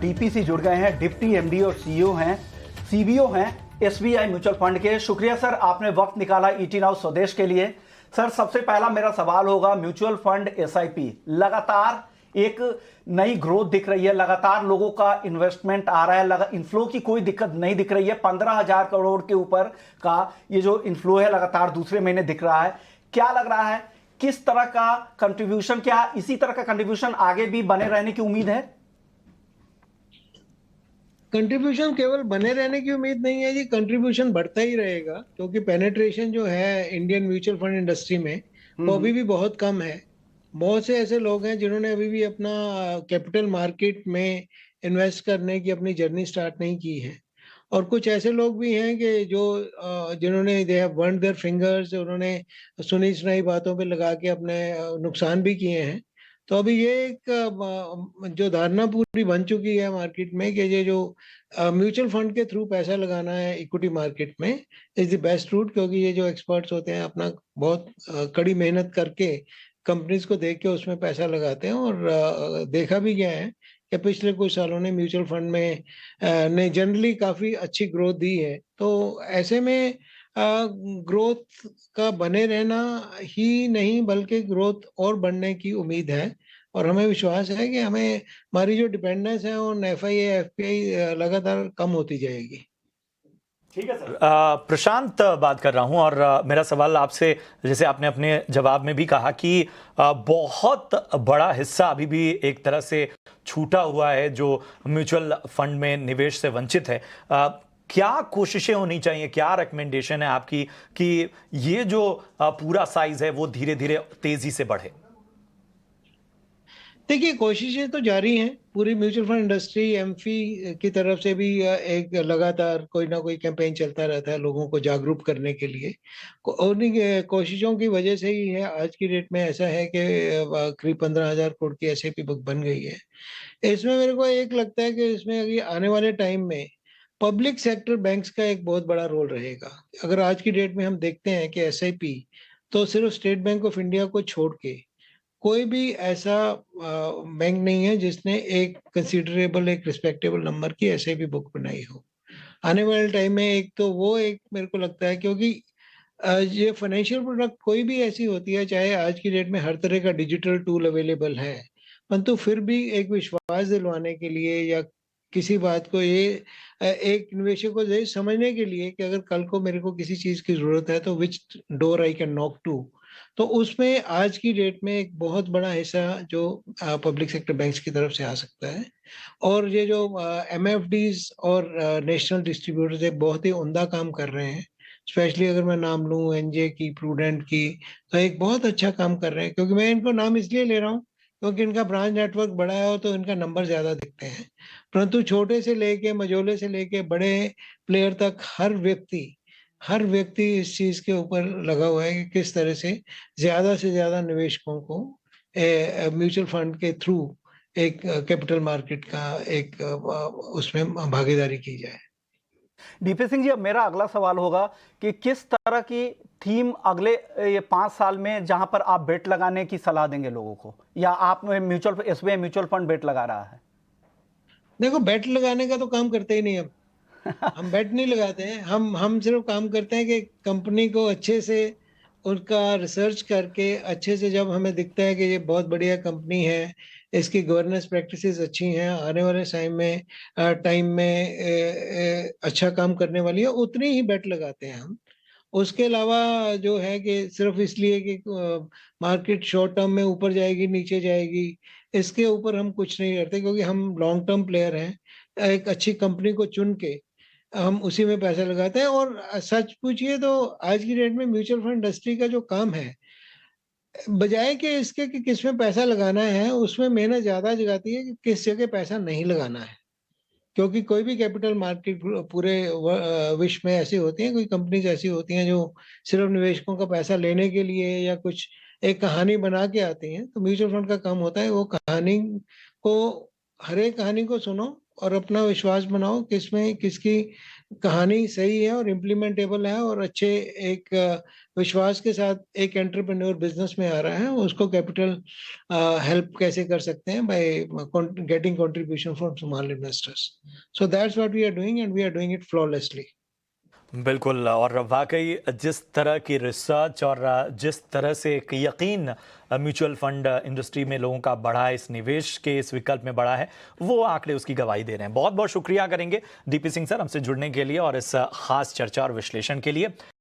DPC जुड़ गए हैं, डिप्टी एमडी और सीईओ हैं, सीबीओ हैं एसबीआई म्यूचुअल फंड के। शुक्रिया सर, आपने वक्त निकाला ईटी नाउ स्वदेश के लिए। सर, सबसे पहला मेरा सवाल होगा, म्यूचुअल फंड एसआईपी लगातार एक नई ग्रोथ दिख रही है, लगातार लोगों का इन्वेस्टमेंट आ रहा है, इन्फ्लो की कोई दिक्कत नहीं दिख रही है। 15,000 करोड़ के ऊपर का ये जो इन्फ्लो है लगातार दूसरे महीने दिख रहा है। क्या लग रहा है, किस तरह का कंट्रीब्यूशन, क्या इसी तरह का कंट्रीब्यूशन आगे भी बने रहने की उम्मीद है? कंट्रीब्यूशन केवल बने रहने की उम्मीद नहीं है जी, कंट्रीब्यूशन बढ़ता ही रहेगा, क्योंकि पेनेट्रेशन जो है इंडियन म्यूचुअल फंड इंडस्ट्री में वो अभी भी बहुत कम है। बहुत से ऐसे लोग हैं जिन्होंने अभी भी अपना कैपिटल मार्केट में इन्वेस्ट करने की अपनी जर्नी स्टार्ट नहीं की है। और कुछ ऐसे लोग भी हैं कि जो जिन्होंने they have burned their fingers, उन्होंने सुनी सुनाई बातों पे लगा के अपने नुकसान भी किए हैं। तो अभी ये एक जो धारणा पूरी बन चुकी है मार्केट में कि ये जो म्यूचुअल फंड के थ्रू पैसा लगाना है इक्विटी मार्केट में इज द बेस्ट रूट, क्योंकि ये जो एक्सपर्ट्स होते हैं अपना बहुत कड़ी मेहनत करके कंपनीज को देख के उसमें पैसा लगाते हैं। और देखा भी गया है कि पिछले कुछ सालों ने म्यूचुअल फंड में ने जनरली काफी अच्छी ग्रोथ दी है। तो ऐसे में ग्रोथ का बने रहना ही नहीं बल्कि ग्रोथ और बढ़ने की उम्मीद है। और हमें विश्वास है कि हमें हमारी जो डिपेंडेंस है ऑन एफआईए एफपीआई लगातार कम होती जाएगी। ठीक है सर। प्रशांत बात कर रहा हूं और मेरा सवाल आपसे, जैसे आपने अपने जवाब में भी कहा कि बहुत बड़ा हिस्सा अभी भी एक तरह से छूटा हुआ है जो म्यूचुअल फंड में निवेश से वंचित है। क्या कोशिशें होनी चाहिए, क्या रिकमेंडेशन है आपकी कि ये जो पूरा साइज है वो धीरे धीरे तेजी से बढ़े? देखिए, कोशिशें तो जारी हैं। पूरी म्यूचुअल फंड इंडस्ट्री एमफी की तरफ से भी एक लगातार कोई ना कोई कैंपेन चलता रहता है लोगों को जागरूक करने के लिए। उन्हीं कोशिशों की वजह से ही है आज की डेट में ऐसा है कि करीब 15,000 करोड़ की एसआईपी बुक बन गई है। इसमें मेरे को एक लगता है कि इसमें अभी आने वाले टाइम में पब्लिक सेक्टर बैंक्स का एक बहुत बड़ा रोल रहेगा। अगर आज की डेट में हम देखते हैं कि एसआईपी तो सिर्फ स्टेट बैंक ऑफ इंडिया को छोड़ के कोई भी ऐसा बैंक नहीं है जिसने एक कंसीडरेबल, एक रिस्पेक्टेबल नंबर की एसआईपी बुक बनाई हो। आने वाले टाइम में एक तो वो एक मेरे को लगता है, क्योंकि ये फाइनेंशियल प्रोडक्ट कोई भी ऐसी होती है, चाहे आज की डेट में हर तरह का डिजिटल टूल अवेलेबल है, परंतु फिर भी एक विश्वास दिलवाने के लिए या किसी बात को ये एक निवेशक को ये समझने के लिए कि अगर कल को मेरे को किसी चीज की जरूरत है तो which door I can knock to, तो उसमें आज की डेट में एक बहुत बड़ा हिस्सा जो पब्लिक सेक्टर बैंक्स की तरफ से आ सकता है। और ये जो एमएफडीज और नेशनल डिस्ट्रीब्यूटर्स एक बहुत ही उम्दा काम कर रहे हैं। स्पेशली अगर मैं नाम लूं एनजे की, प्रूडेंट की, तो एक बहुत अच्छा काम कर रहे हैं। क्योंकि मैं इनको नाम इसलिए ले रहा हूँ क्योंकि इनका ब्रांच नेटवर्क बड़ा है और तो इनका नंबर ज्यादा दिखते हैं। परंतु छोटे से लेके मझोले से लेके बड़े प्लेयर तक हर व्यक्ति इस चीज के ऊपर लगा हुआ है कि किस तरह से ज्यादा निवेशकों को म्यूचुअल फंड के थ्रू एक कैपिटल मार्केट का एक उसमें भागीदारी की जाए। डीपी सिंह जी, अब मेरा अगला सवाल होगा कि किस तरह की थीम अगले ये 5 साल में जहां पर आप बेट लगाने की सलाह देंगे लोगों को, या आप एसबीआई म्यूचुअल फंड बेट लगा रहा है? देखो, बेट लगाने का तो काम करते ही नहीं हम बेट नहीं लगाते हैं। हम सिर्फ काम करते हैं कि कंपनी को अच्छे से उनका रिसर्च करके अच्छे से, जब हमें दिखता है कि ये बहुत बढ़िया कंपनी है, इसकी गवर्नेंस प्रैक्टिसेस अच्छी हैं, आने वाले टाइम में अच्छा काम करने वाली है, उतनी ही बेट लगाते हैं हम। उसके अलावा जो है कि सिर्फ इसलिए कि मार्केट शॉर्ट टर्म में ऊपर जाएगी नीचे जाएगी, इसके ऊपर हम कुछ नहीं करते, क्योंकि हम लॉन्ग टर्म प्लेयर हैं। एक अच्छी कंपनी को चुन के हम उसी में पैसा लगाते हैं। और सच पूछिए तो आज की डेट में म्यूचुअल फंड इंडस्ट्री का जो काम है, बजाय कि इसके कि किस में पैसा लगाना है, उसमें मेहनत ज्यादा जगाती है कि किस जगह पैसा नहीं लगाना है। क्योंकि कोई भी कैपिटल मार्केट पूरे विश्व में ऐसी होती हैं, कोई कंपनीज ऐसी होती हैं जो सिर्फ निवेशकों का पैसा लेने के लिए या कुछ एक कहानी बना के आती हैं। तो म्यूचुअल फंड का काम होता है वो कहानी को, हर एक कहानी को सुनो और अपना विश्वास बनाओ कि इसमें किसकी कहानी सही है और इम्प्लीमेंटेबल है और अच्छे एक विश्वास के साथ एक एंटरप्रेन्योर बिजनेस में आ रहा है, उसको कैपिटल हेल्प कैसे कर सकते हैं by getting contribution from small investors. So that's what we are doing and we are doing it flawlessly. बिल्कुल, और वाकई जिस तरह की रिसर्च और जिस तरह से एक यकीन म्यूचुअल फंड इंडस्ट्री में लोगों का बढ़ा है, इस निवेश के इस विकल्प में बढ़ा है, वो आंकड़े उसकी गवाही दे रहे हैं. बहुत बहुत शुक्रिया करेंगे डीपी सिंह सर हमसे जुड़ने के लिए और इस खास चर्चा और विश्लेषण के लिए.